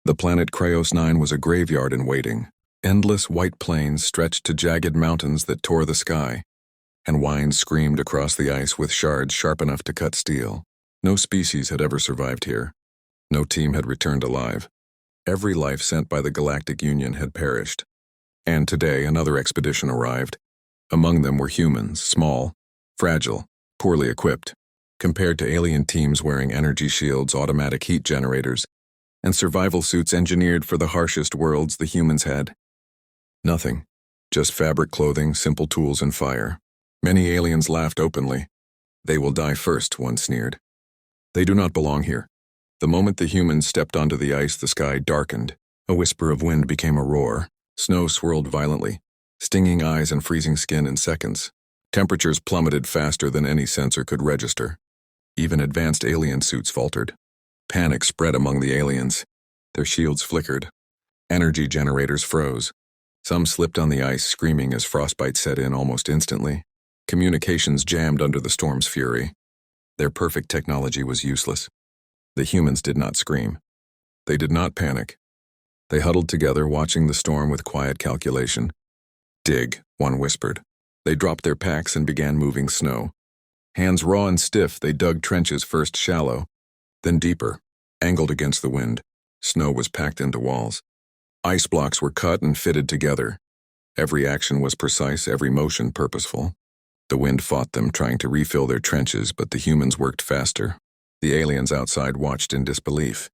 The planet Kryos 9 was a graveyard in waiting. Endless white plains stretched to jagged mountains that tore the sky, and winds screamed across the ice with shards sharp enough to cut steel. No species had ever survived here. No team had returned alive. Every life sent by the Galactic Union had perished. And today another expedition arrived. Among them were humans, small, fragile, poorly equipped, compared to alien teams wearing energy shields, automatic heat generators, and survival suits engineered for the harshest worlds the humans had. Nothing. Just fabric clothing, simple tools, and fire. Many aliens laughed openly. "They will die first," one sneered. "They do not belong here." The moment the humans stepped onto the ice, the sky darkened. A whisper of wind became a roar. Snow swirled violently, stinging eyes and freezing skin in seconds. Temperatures plummeted faster than any sensor could register. Even advanced alien suits faltered. Panic spread among the aliens. Their shields flickered. Energy generators froze. Some slipped on the ice, screaming as frostbite set in almost instantly. Communications jammed under the storm's fury. Their perfect technology was useless. The humans did not scream. They did not panic. They huddled together, watching the storm with quiet calculation. "Dig," one whispered. They dropped their packs and began moving snow. Hands raw and stiff, they dug trenches, first shallow, then deeper, angled against the wind. Snow was packed into walls. Ice blocks were cut and fitted together. Every action was precise, every motion purposeful. The wind fought them, trying to refill their trenches, but the humans worked faster. The aliens outside watched in disbelief.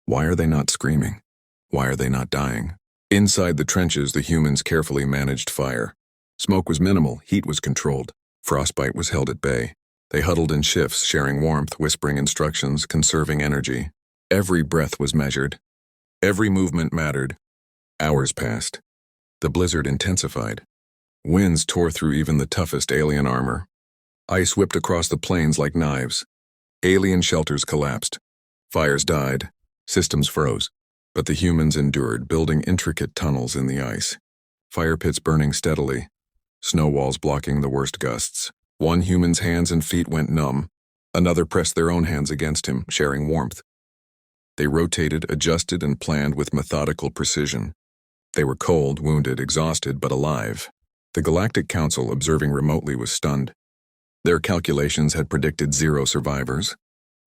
Why are they not screaming? Why are they not dying? Inside the trenches, the humans carefully managed fire. Smoke was minimal, heat was controlled. Frostbite was held at bay. They huddled in shifts, sharing warmth, whispering instructions, conserving energy. Every breath was measured. Every movement mattered. Hours passed. The blizzard intensified. Winds tore through even the toughest alien armor. Ice whipped across the plains like knives. Alien shelters collapsed. Fires died. Systems froze. But the humans endured, building intricate tunnels in the ice. Fire pits burning steadily. Snow walls blocking the worst gusts. One human's hands and feet went numb. Another pressed their own hands against him, sharing warmth. They rotated, adjusted, and planned with methodical precision. They were cold, wounded, exhausted, but alive. The Galactic Council, observing remotely, was stunned. Their calculations had predicted 0 survivors.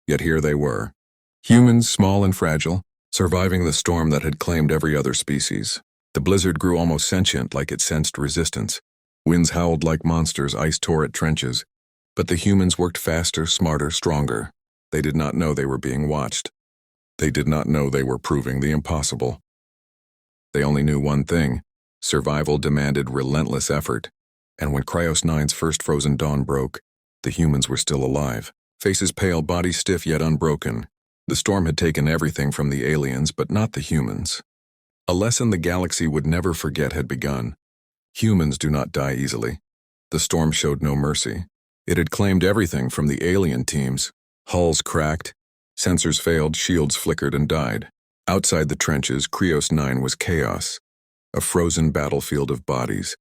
Yet here they were. Humans, small and fragile, surviving the storm that had claimed every other species. The blizzard grew almost sentient, like it sensed resistance. Winds howled like monsters, ice tore at trenches. But the humans worked faster, smarter, stronger. They did not know they were being watched. They did not know they were proving the impossible. They only knew one thing: survival demanded relentless effort. And when Kryos 9's first frozen dawn broke, the humans were still alive. Faces pale, bodies stiff yet unbroken. The storm had taken everything from the aliens, but not the humans. A lesson the galaxy would never forget had begun. Humans do not die easily. The storm showed no mercy. It had claimed everything from the alien teams. Hulls cracked, sensors failed, shields flickered and died. Outside the trenches, Kryos 9 was chaos. A frozen battlefield of bodies,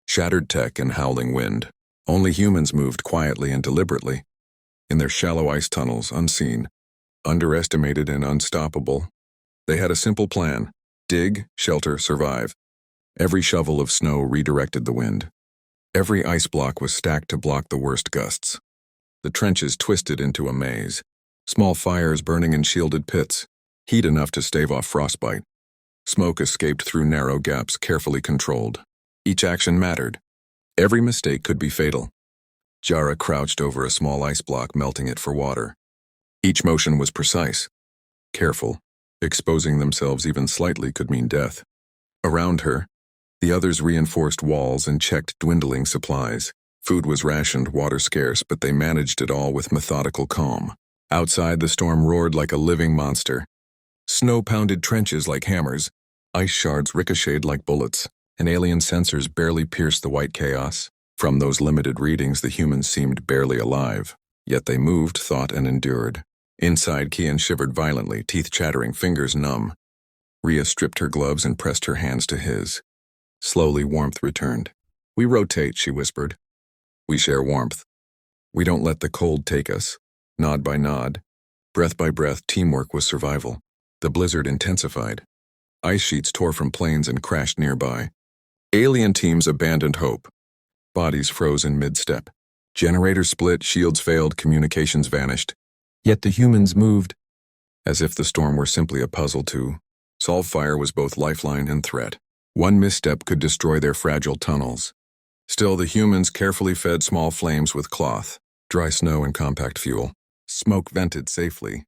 shattered tech and howling wind. Only humans moved quietly and deliberately. In their shallow ice tunnels, unseen, underestimated and unstoppable. They had a simple plan: dig, shelter, survive. Every shovel of snow redirected the wind. Every ice block was stacked to block the worst gusts. The trenches twisted into a maze. Small fires burning in shielded pits, heat enough to stave off frostbite. Smoke escaped through narrow gaps, carefully controlled. Each action mattered. Every mistake could be fatal. Jara crouched over a small ice block, melting it for water. Each motion was precise, careful. Exposing themselves even slightly could mean death. Around her, the others reinforced walls and checked dwindling supplies. Food was rationed, water scarce, but they managed it all with methodical calm. Outside, the storm roared like a living monster. Snow pounded trenches like hammers. Ice shards ricocheted like bullets, and alien sensors barely pierced the white chaos. From those limited readings, the humans seemed barely alive. Yet they moved, thought, and endured. Inside, Kian shivered violently, teeth chattering, fingers numb. Rhea stripped her gloves and pressed her hands to his. Slowly, warmth returned. "We rotate," she whispered. "We share warmth. We don't let the cold take us." Nod by nod, breath by breath, teamwork was survival. The blizzard intensified. Ice sheets tore from planes and crashed nearby. Alien teams abandoned hope. Bodies froze in mid-step. Generators split, shields failed, communications vanished. Yet the humans moved, as if the storm were simply a puzzle to solve. Fire was both lifeline and threat. One misstep could destroy their fragile tunnels. Still, the humans carefully fed small flames with cloth, dry snow, and compact fuel. Smoke vented safely.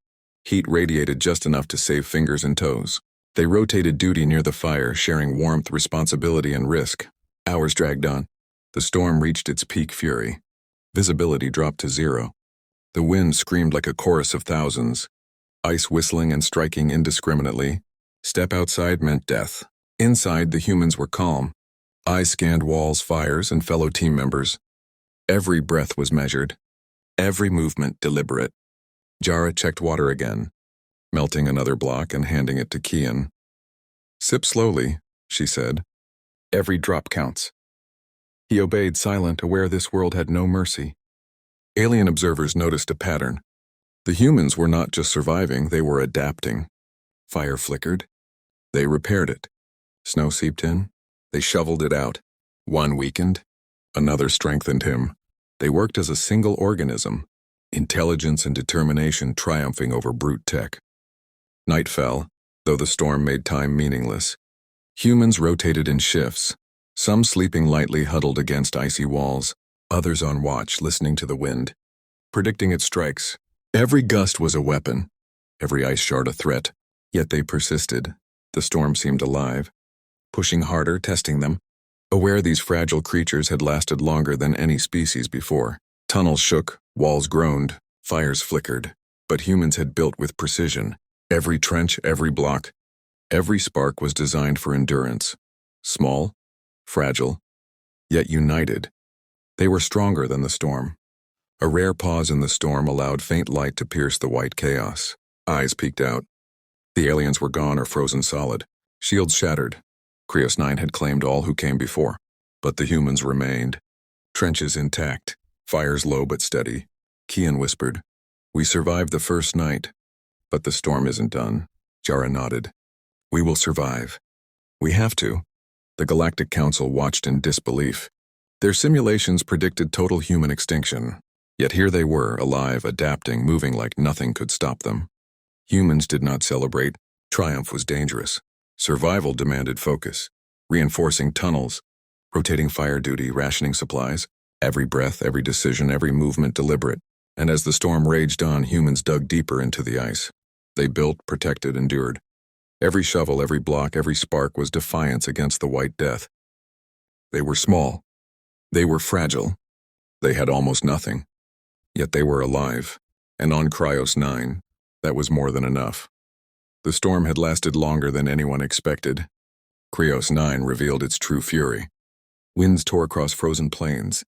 Heat radiated just enough to save fingers and toes. They rotated duty near the fire, sharing warmth, responsibility, and risk. Hours dragged on. The storm reached its peak fury. Visibility dropped to zero. The wind screamed like a chorus of thousands. Ice whistling and striking indiscriminately. Step outside meant death. Inside, the humans were calm. Eyes scanned walls, fires, and fellow team members. Every breath was measured. Every movement deliberate. Jara checked water again, melting another block and handing it to Kian. "Sip slowly," she said. "Every drop counts." He obeyed, silent, aware this world had no mercy. Alien observers noticed a pattern. The humans were not just surviving, they were adapting. Fire flickered. They repaired it. Snow seeped in. They shoveled it out. One weakened. Another strengthened him. They worked as a single organism, intelligence and determination triumphing over brute tech. Night fell, though the storm made time meaningless. Humans rotated in shifts, some sleeping lightly huddled against icy walls, others on watch listening to the wind, predicting its strikes. Every gust was a weapon, every ice shard a threat, yet they persisted. The storm seemed alive, pushing harder, testing them, aware these fragile creatures had lasted longer than any species before. Tunnels shook, walls groaned, fires flickered, but humans had built with precision. Every trench, every block, every spark was designed for endurance. Small, fragile, yet united. They were stronger than the storm. A rare pause in the storm allowed faint light to pierce the white chaos. Eyes peeked out. The aliens were gone or frozen solid. Shields shattered. Krios 9 had claimed all who came before. But the humans remained. Trenches intact. Fires low but steady. Kian whispered, "We survived the first night. But the storm isn't done." Jara nodded. "We will survive. We have to." The Galactic Council watched in disbelief. Their simulations predicted total human extinction. Yet here they were, alive, adapting, moving like nothing could stop them. Humans did not celebrate. Triumph was dangerous. Survival demanded focus. Reinforcing tunnels, rotating fire duty, rationing supplies. Every breath, every decision, every movement deliberate. And as the storm raged on, humans dug deeper into the ice. They built, protected, endured. Every shovel, every block, every spark was defiance against the white death. They were small. They were fragile. They had almost nothing. Yet they were alive. And on Krios 9, that was more than enough. The storm had lasted longer than anyone expected. Krios 9 revealed its true fury. Winds tore across frozen plains.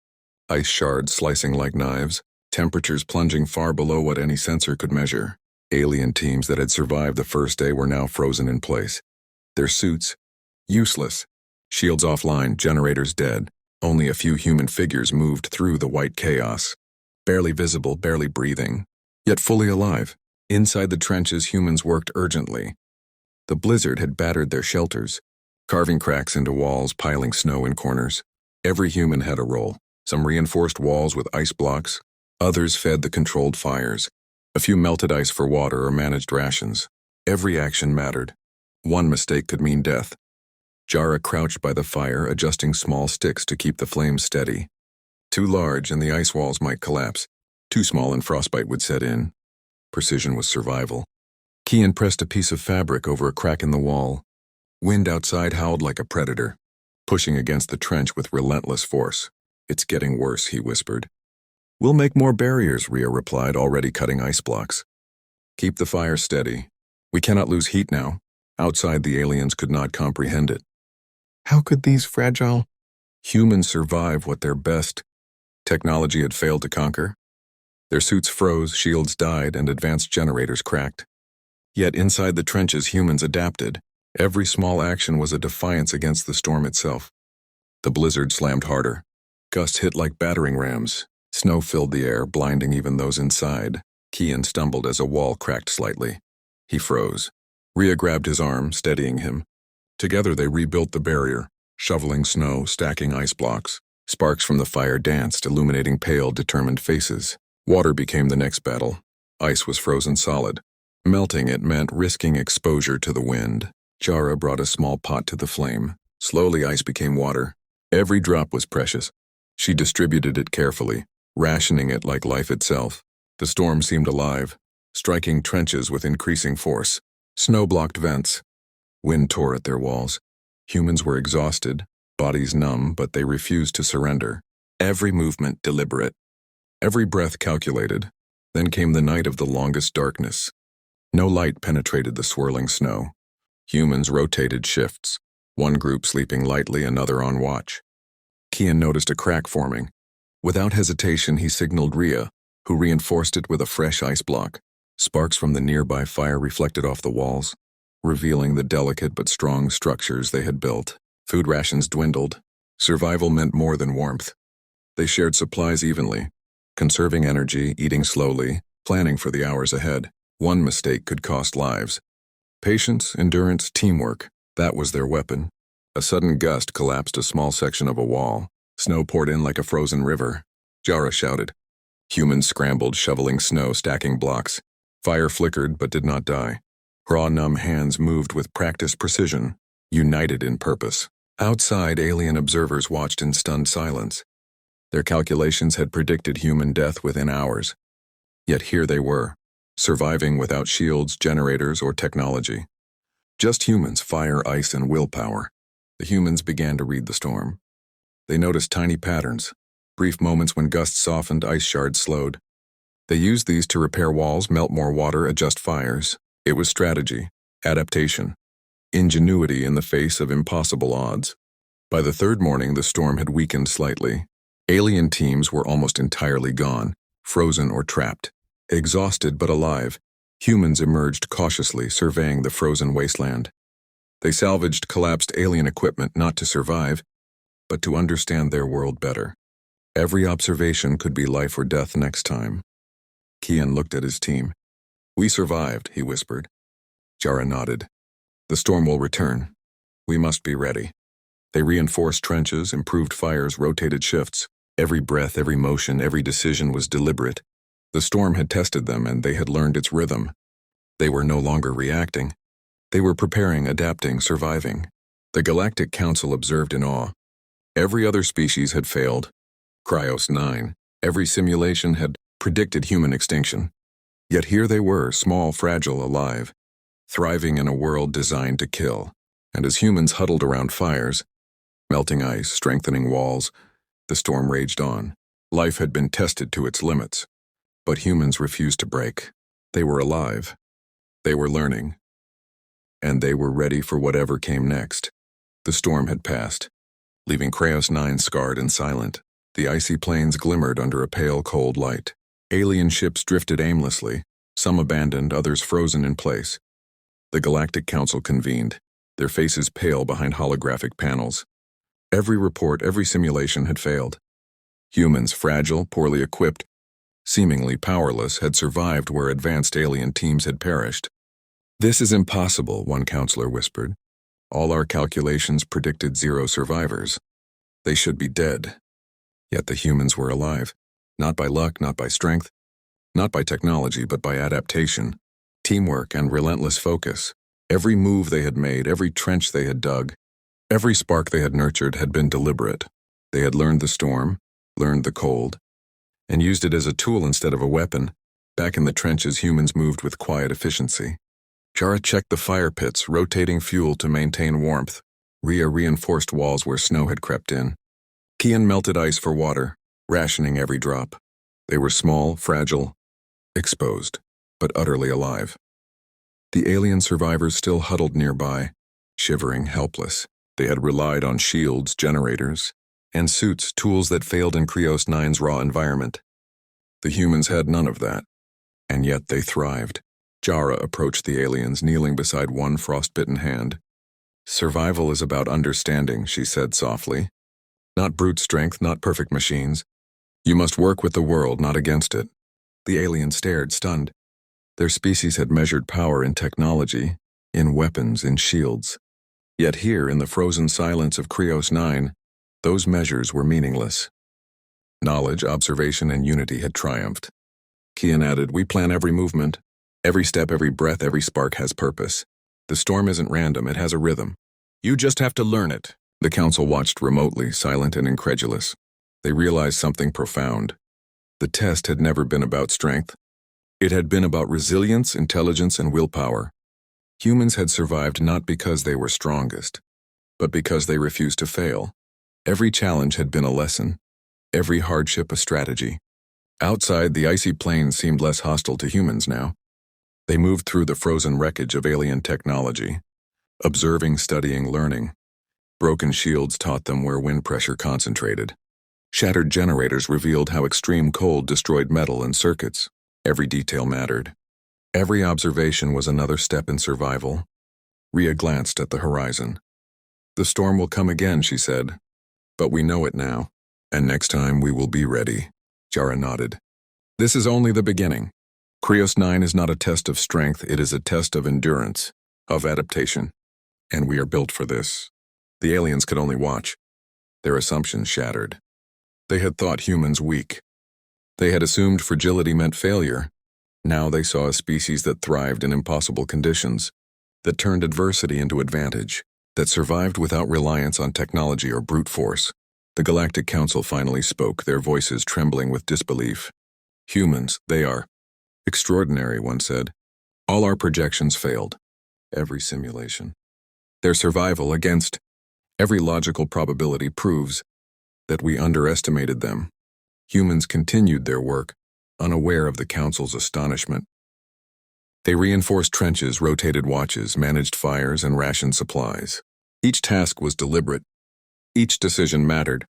Ice shards slicing like knives. Temperatures plunging far below what any sensor could measure. Alien teams that had survived the first day were now frozen in place. Their suits, useless. Shields offline, generators dead. Only a few human figures moved through the white chaos. Barely visible, barely breathing, yet fully alive. Inside the trenches, humans worked urgently. The blizzard had battered their shelters, carving cracks into walls, piling snow in corners. Every human had a role. Some reinforced walls with ice blocks. Others fed the controlled fires. A few melted ice for water or managed rations. Every action mattered. One mistake could mean death. Jara crouched by the fire, adjusting small sticks to keep the flames steady. Too large and the ice walls might collapse. Too small and frostbite would set in. Precision was survival. Kian pressed a piece of fabric over a crack in the wall. Wind outside howled like a predator, pushing against the trench with relentless force. "It's getting worse," he whispered. "We'll make more barriers," Rhea replied, already cutting ice blocks. "Keep the fire steady. We cannot lose heat now." Outside, the aliens could not comprehend it. How could these fragile humans survive what their best technology had failed to conquer? Their suits froze, shields died, and advanced generators cracked. Yet inside the trenches, humans adapted. Every small action was a defiance against the storm itself. The blizzard slammed harder. Gusts hit like battering rams. Snow filled the air, blinding even those inside. Kian stumbled as a wall cracked slightly. He froze. Rhea grabbed his arm, steadying him. Together they rebuilt the barrier, shoveling snow, stacking ice blocks. Sparks from the fire danced, illuminating pale, determined faces. Water became the next battle. Ice was frozen solid. Melting it meant risking exposure to the wind. Jara brought a small pot to the flame. Slowly ice became water. Every drop was precious. She distributed it carefully, rationing it like life itself. The storm seemed alive, striking trenches with increasing force. Snow blocked vents. Wind tore at their walls. Humans were exhausted, bodies numb, but they refused to surrender. Every movement deliberate. Every breath calculated. Then came the night of the longest darkness. No light penetrated the swirling snow. Humans rotated shifts, one group sleeping lightly, another on watch. Kian noticed a crack forming. Without hesitation, he signaled Rhea, who reinforced it with a fresh ice block. Sparks from the nearby fire reflected off the walls, revealing the delicate but strong structures they had built. Food rations dwindled. Survival meant more than warmth. They shared supplies evenly, conserving energy, eating slowly, planning for the hours ahead. One mistake could cost lives. Patience, endurance, teamwork, that was their weapon. A sudden gust collapsed a small section of a wall. Snow poured in like a frozen river. Jara shouted. Humans scrambled, shoveling snow, stacking blocks. Fire flickered but did not die. Raw, numb hands moved with practiced precision, united in purpose. Outside, alien observers watched in stunned silence. Their calculations had predicted human death within hours. Yet here they were, surviving without shields, generators, or technology. Just humans, fire, ice, and willpower. The humans began to read the storm. They noticed tiny patterns, brief moments when gusts softened, ice shards slowed. They used these to repair walls, melt more water, adjust fires. It was strategy, adaptation, ingenuity in the face of impossible odds. By the third morning, the storm had weakened slightly. Alien teams were almost entirely gone, frozen or trapped. Exhausted but alive, humans emerged cautiously, surveying the frozen wasteland. They salvaged collapsed alien equipment not to survive, but to understand their world better. Every observation could be life or death next time. Kian looked at his team. We survived, he whispered. Jara nodded. The storm will return. We must be ready. They reinforced trenches, improved fires, rotated shifts. Every breath, every motion, every decision was deliberate. The storm had tested them, and they had learned its rhythm. They were no longer reacting. They were preparing, adapting, surviving. The Galactic Council observed in awe. Every other species had failed. Cryos 9. Every simulation had predicted human extinction. Yet here they were, small, fragile, alive, thriving in a world designed to kill. And as humans huddled around fires, melting ice, strengthening walls, the storm raged on. Life had been tested to its limits. But humans refused to break. They were alive. They were learning. And they were ready for whatever came next. The storm had passed, leaving Cryos 9 scarred and silent. The icy plains glimmered under a pale, cold light. Alien ships drifted aimlessly, some abandoned, others frozen in place. The Galactic Council convened, their faces pale behind holographic panels. Every report, every simulation had failed. Humans, fragile, poorly equipped, seemingly powerless, had survived where advanced alien teams had perished. This is impossible, one counselor whispered. All our calculations predicted 0 survivors. They should be dead. Yet the humans were alive. Not by luck, not by strength, not by technology, but by adaptation, teamwork, and relentless focus. Every move they had made, every trench they had dug, every spark they had nurtured had been deliberate. They had learned the storm, learned the cold, and used it as a tool instead of a weapon. Back in the trenches, humans moved with quiet efficiency. Jara checked the fire pits, rotating fuel to maintain warmth. Rhea reinforced walls where snow had crept in. Kian melted ice for water, rationing every drop. They were small, fragile, exposed, but utterly alive. The alien survivors still huddled nearby, shivering, helpless. They had relied on shields, generators, and suits, tools that failed in Cryos 9's raw environment. The humans had none of that, and yet they thrived. Jara approached the aliens, kneeling beside one frostbitten hand. Survival is about understanding, she said softly. Not brute strength, not perfect machines. You must work with the world, not against it. The aliens stared, stunned. Their species had measured power in technology, in weapons, in shields. Yet here, in the frozen silence of Krios 9, those measures were meaningless. Knowledge, observation, and unity had triumphed. Kian added, "We plan every movement. Every step, every breath, every spark has purpose. The storm isn't random, it has a rhythm. You just have to learn it." The council watched remotely, silent and incredulous. They realized something profound. The test had never been about strength. It had been about resilience, intelligence, and willpower. Humans had survived not because they were strongest, but because they refused to fail. Every challenge had been a lesson, every hardship a strategy. Outside, the icy plains seemed less hostile to humans now. They moved through the frozen wreckage of alien technology, observing, studying, learning. Broken shields taught them where wind pressure concentrated. Shattered generators revealed how extreme cold destroyed metal and circuits. Every detail mattered. Every observation was another step in survival. Rhea glanced at the horizon. "The storm will come again," she said. "But we know it now, and next time we will be ready." Jara nodded. "This is only the beginning. Krios 9 is not a test of strength, it is a test of endurance, of adaptation. And we are built for this." The aliens could only watch. Their assumptions shattered. They had thought humans weak. They had assumed fragility meant failure. Now they saw a species that thrived in impossible conditions, that turned adversity into advantage, that survived without reliance on technology or brute force. The Galactic Council finally spoke, their voices trembling with disbelief. "Humans, they are extraordinary," one said. "All our projections failed. Every simulation. Their survival against every logical probability proves that we underestimated them." Humans continued their work, unaware of the Council's astonishment. They reinforced trenches, rotated watches, managed fires, and rationed supplies. Each task was deliberate. Each decision mattered,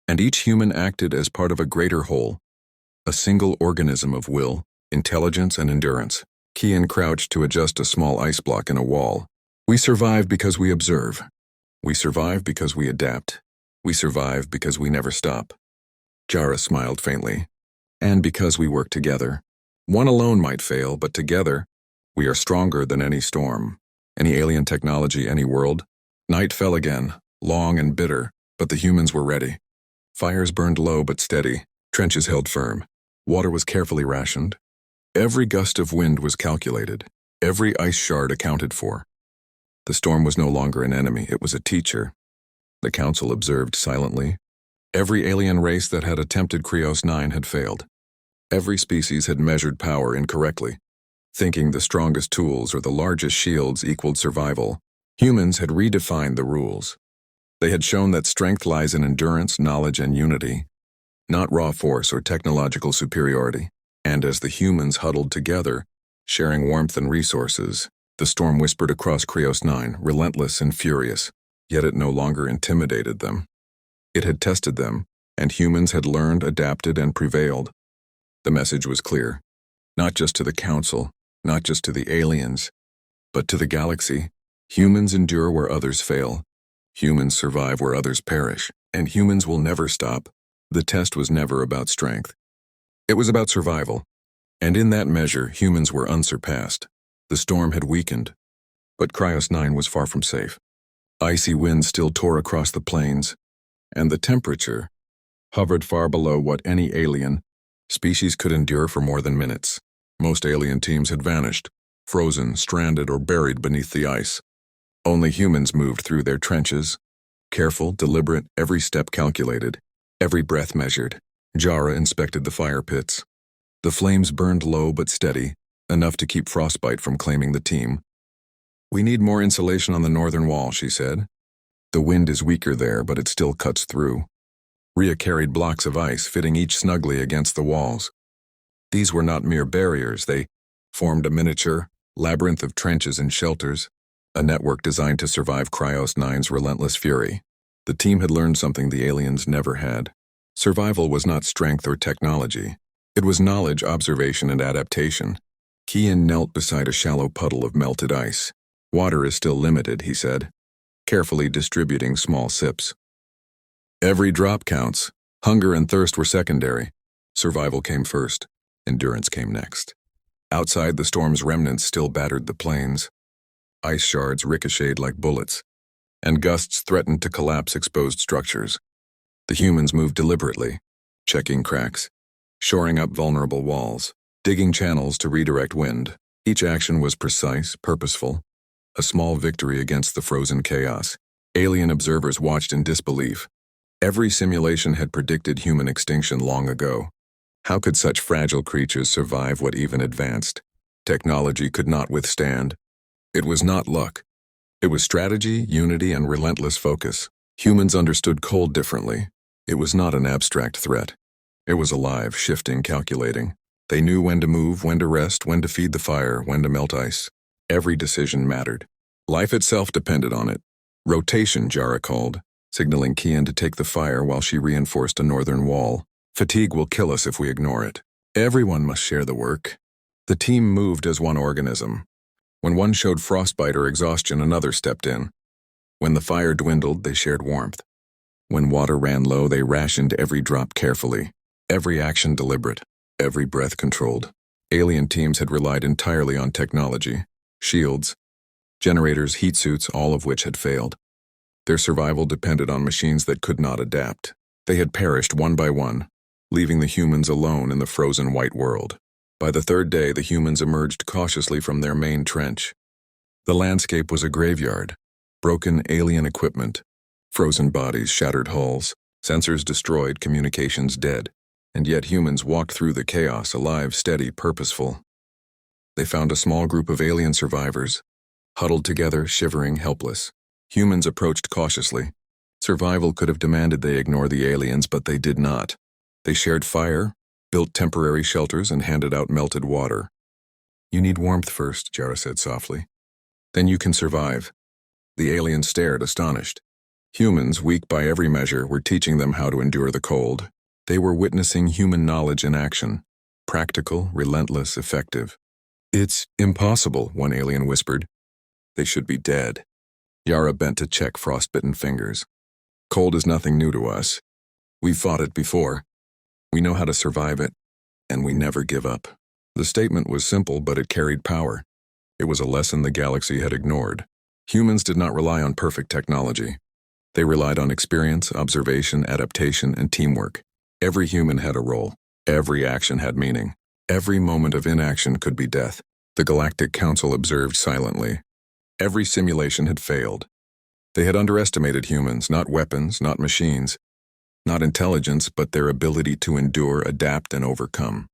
and each human acted as part of a greater whole, a single organism of will, intelligence, and endurance. Kian crouched to adjust a small ice block in a wall. "We survive because we observe. We survive because we adapt. We survive because we never stop." Jara smiled faintly. "And because we work together. One alone might fail, but together, we are stronger than any storm, any alien technology, any world." Night fell again, long and bitter, but the humans were ready. Fires burned low but steady, trenches held firm. Water was carefully rationed. Every gust of wind was calculated, every ice shard accounted for. The storm was no longer an enemy, it was a teacher. The Council observed silently. Every alien race that had attempted Krios 9 had failed. Every species had measured power incorrectly, thinking the strongest tools or the largest shields equaled survival. Humans had redefined the rules. They had shown that strength lies in endurance, knowledge, and unity, not raw force or technological superiority. And as the humans huddled together, sharing warmth and resources, the storm whispered across Krios 9, relentless and furious, yet it no longer intimidated them. It had tested them, and humans had learned, adapted, and prevailed. The message was clear, not just to the Council, not just to the aliens, but to the galaxy. Humans endure where others fail. Humans survive where others perish, and humans will never stop. The test was never about strength. It was about survival, and in that measure, humans were unsurpassed. The storm had weakened, but Krios 9 was far from safe. Icy winds still tore across the plains, and the temperature hovered far below what any alien species could endure for more than minutes. Most alien teams had vanished, frozen, stranded, or buried beneath the ice. Only humans moved through their trenches, careful, deliberate, every step calculated, every breath measured. Jara inspected the fire pits. The flames burned low but steady, enough to keep frostbite from claiming the team. "We need more insulation on the northern wall," she said. "The wind is weaker there, but it still cuts through." Rhea carried blocks of ice, fitting each snugly against the walls. These were not mere barriers, they formed a miniature labyrinth of trenches and shelters, a network designed to survive Krios 9's relentless fury. The team had learned something the aliens never had. Survival was not strength or technology. It was knowledge, observation, and adaptation. Kian knelt beside a shallow puddle of melted ice. "Water is still limited," he said, carefully distributing small sips. "Every drop counts. Hunger and thirst were secondary. Survival came first. Endurance came next." Outside, the storm's remnants still battered the plains. Ice shards ricocheted like bullets, and gusts threatened to collapse exposed structures. The humans moved deliberately, checking cracks, shoring up vulnerable walls, digging channels to redirect wind. Each action was precise, purposeful, a small victory against the frozen chaos. Alien observers watched in disbelief. Every simulation had predicted human extinction long ago. How could such fragile creatures survive what even advanced technology could not withstand? It was not luck. It was strategy, unity, and relentless focus. Humans understood cold differently. It was not an abstract threat. It was alive, shifting, calculating. They knew when to move, when to rest, when to feed the fire, when to melt ice. Every decision mattered. Life itself depended on it. Rotation, Jara called, signaling Kian to take the fire while she reinforced a northern wall. Fatigue will kill us if we ignore it. Everyone must share the work. The team moved as one organism. When one showed frostbite or exhaustion, another stepped in. When the fire dwindled, they shared warmth. When water ran low, they rationed every drop carefully. Every action deliberate. Every breath controlled. Alien teams had relied entirely on technology. Shields, generators, heat suits, all of which had failed. Their survival depended on machines that could not adapt. They had perished one by one, leaving the humans alone in the frozen white world. By the third day, the humans emerged cautiously from their main trench. The landscape was a graveyard. Broken alien equipment, frozen bodies, shattered hulls, sensors destroyed, communications dead. And yet humans walked through the chaos, alive, steady, purposeful. They found a small group of alien survivors, huddled together, shivering, helpless. Humans approached cautiously. Survival could have demanded they ignore the aliens, but they did not. They shared fire, built temporary shelters, and handed out melted water. "You need warmth first," Jara said softly. "Then you can survive." The aliens stared, astonished. Humans, weak by every measure, were teaching them how to endure the cold. They were witnessing human knowledge in action. Practical, relentless, effective. "It's impossible," one alien whispered. "They should be dead." Yara bent to check frostbitten fingers. "Cold is nothing new to us. We've fought it before. We know how to survive it, and we never give up." The statement was simple, but it carried power. It was a lesson the galaxy had ignored. Humans did not rely on perfect technology. They relied on experience, observation, adaptation, and teamwork. Every human had a role. Every action had meaning. Every moment of inaction could be death. The Galactic Council observed silently. Every simulation had failed. They had underestimated humans, not weapons, not machines, not intelligence, but their ability to endure, adapt, and overcome.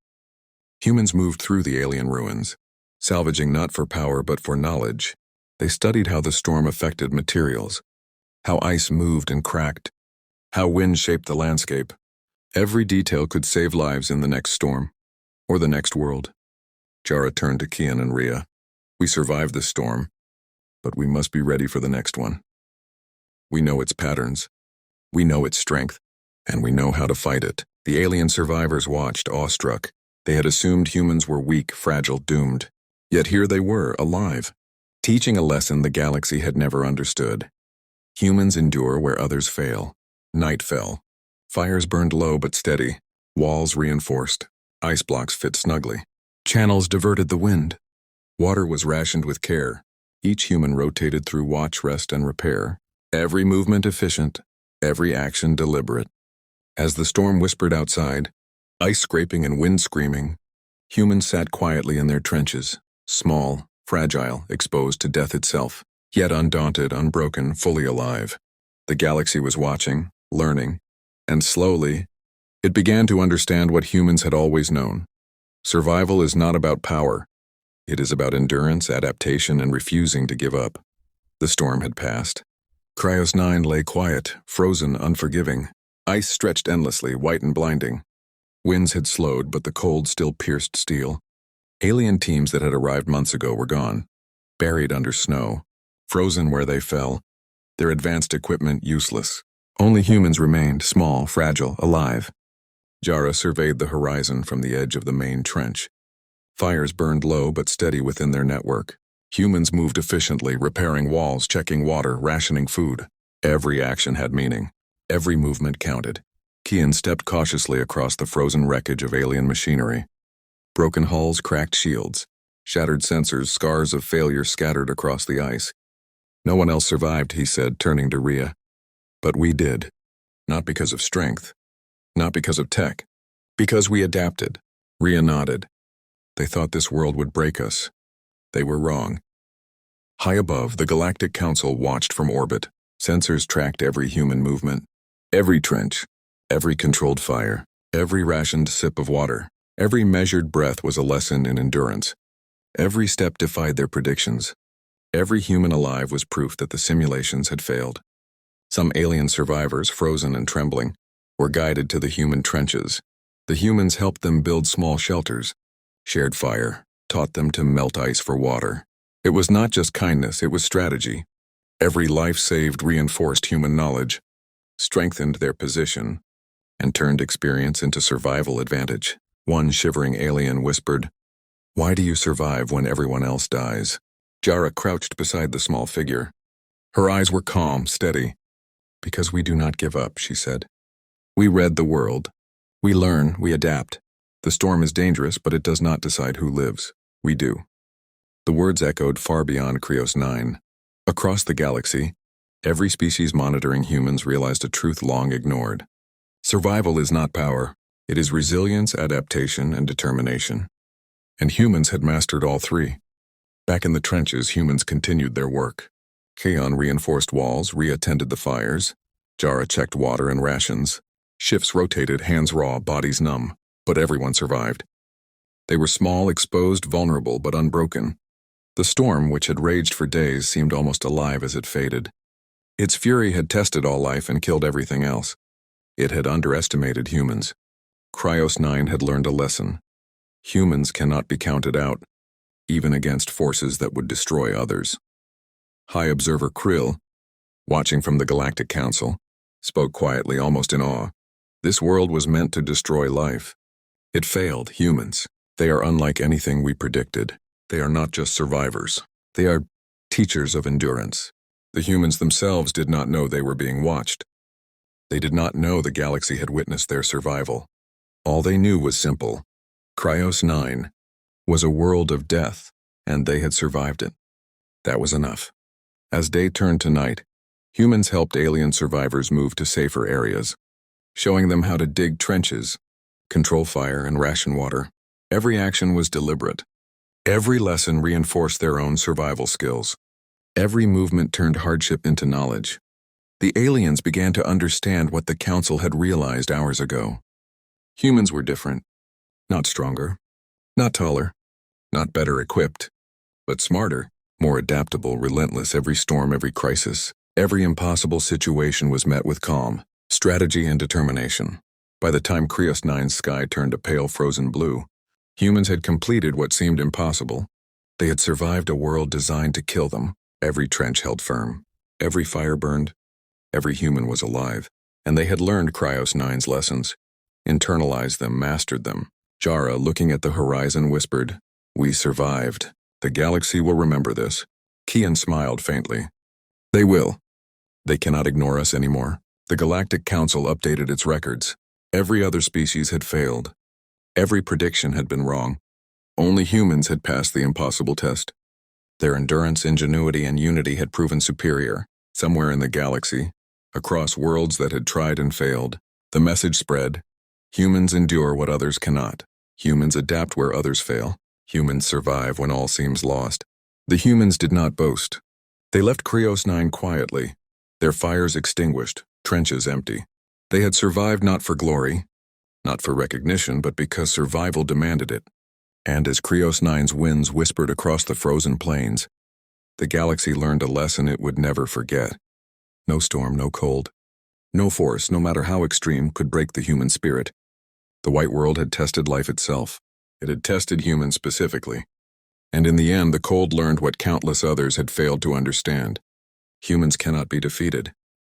Humans moved through the alien ruins, salvaging not for power but for knowledge. They studied how the storm affected materials, how ice moved and cracked, how wind shaped the landscape. Every detail could save lives in the next storm, or the next world. Jara turned to Kian and Rhea. "We survived this storm, but we must be ready for the next one. We know its patterns, we know its strength, and we know how to fight it." The alien survivors watched, awestruck. They had assumed humans were weak, fragile, doomed. Yet here they were, alive, teaching a lesson the galaxy had never understood. Humans endure where others fail. Night fell. Fires burned low but steady. Walls reinforced. Ice blocks fit snugly. Channels diverted the wind. Water was rationed with care. Each human rotated through watch, rest, and repair. Every movement efficient, every action deliberate. As the storm whispered outside, ice scraping and wind screaming, humans sat quietly in their trenches, small, fragile, exposed to death itself, yet undaunted, unbroken, fully alive. The galaxy was watching, learning, and slowly, it began to understand what humans had always known. Survival is not about power. It is about endurance, adaptation, and refusing to give up. The storm had passed. Cryos 9 lay quiet, frozen, unforgiving. Ice stretched endlessly, white and blinding. Winds had slowed, but the cold still pierced steel. Alien teams that had arrived months ago were gone, buried under snow, frozen where they fell, their advanced equipment useless. Only humans remained, small, fragile, alive. Jara surveyed the horizon from the edge of the main trench. Fires burned low but steady within their network. Humans moved efficiently, repairing walls, checking water, rationing food. Every action had meaning. Every movement counted. Kian stepped cautiously across the frozen wreckage of alien machinery. Broken hulls, cracked shields. Shattered sensors, scars of failure scattered across the ice. No one else survived, he said, turning to Rhea. But we did. Not because of strength. Not because of tech. Because we adapted. Rhea nodded. They thought this world would break us. They were wrong. High above, the Galactic Council watched from orbit. Sensors tracked every human movement. Every trench. Every controlled fire. Every rationed sip of water. Every measured breath was a lesson in endurance. Every step defied their predictions. Every human alive was proof that the simulations had failed. Some alien survivors, frozen and trembling, were guided to the human trenches. The humans helped them build small shelters, shared fire, taught them to melt ice for water. It was not just kindness, it was strategy. Every life saved reinforced human knowledge, strengthened their position, and turned experience into survival advantage. One shivering alien whispered, "Why do you survive when everyone else dies?" Jara crouched beside the small figure. Her eyes were calm, steady. "Because we do not give up," she said. "We read the world. We learn, we adapt. The storm is dangerous, but it does not decide who lives. We do." The words echoed far beyond Krios 9. Across the galaxy, every species monitoring humans realized a truth long ignored. Survival is not power. It is resilience, adaptation, and determination. And humans had mastered all three. Back in the trenches, humans continued their work. Kaon reinforced walls, Rhea tended the fires. Jara checked water and rations. Shifts rotated, hands raw, bodies numb, but everyone survived. They were small, exposed, vulnerable, but unbroken. The storm, which had raged for days, seemed almost alive as it faded. Its fury had tested all life and killed everything else. It had underestimated humans. Krios 9 had learned a lesson. Humans cannot be counted out, even against forces that would destroy others. High Observer Krill, watching from the Galactic Council, spoke quietly, almost in awe. This world was meant to destroy life. It failed, humans. They are unlike anything we predicted. They are not just survivors. They are teachers of endurance. The humans themselves did not know they were being watched. They did not know the galaxy had witnessed their survival. All they knew was simple. Krios 9 was a world of death, and they had survived it. That was enough. As day turned to night, humans helped alien survivors move to safer areas, showing them how to dig trenches, control fire, and ration water. Every action was deliberate. Every lesson reinforced their own survival skills. Every movement turned hardship into knowledge. The aliens began to understand what the Council had realized hours ago. Humans were different. Not stronger, not taller, not better equipped, but smarter, more adaptable, relentless. Every storm, every crisis, every impossible situation was met with calm, strategy, and determination. By the time Krios 9's sky turned a pale frozen blue, humans had completed what seemed impossible. They had survived a world designed to kill them. Every trench held firm. Every fire burned. Every human was alive. And they had learned Krios 9's lessons, internalized them, mastered them. Jara, looking at the horizon, whispered, "We survived. The galaxy will remember this." Kian smiled faintly. "They will. They cannot ignore us anymore." The Galactic Council updated its records. Every other species had failed. Every prediction had been wrong. Only humans had passed the impossible test. Their endurance, ingenuity, and unity had proven superior. Somewhere in the galaxy, across worlds that had tried and failed, the message spread: humans endure what others cannot. Humans adapt where others fail. Humans survive when all seems lost. The humans did not boast. They left Krios 9 quietly, their fires extinguished, trenches empty. They had survived not for glory, not for recognition, but because survival demanded it. And as Krios 9's winds whispered across the frozen plains, the galaxy learned a lesson it would never forget. No storm, no cold, no force, no matter how extreme, could break the human spirit. The White World had tested life itself. It had tested humans specifically. And in the end, the cold learned what countless others had failed to understand. Humans cannot be defeated.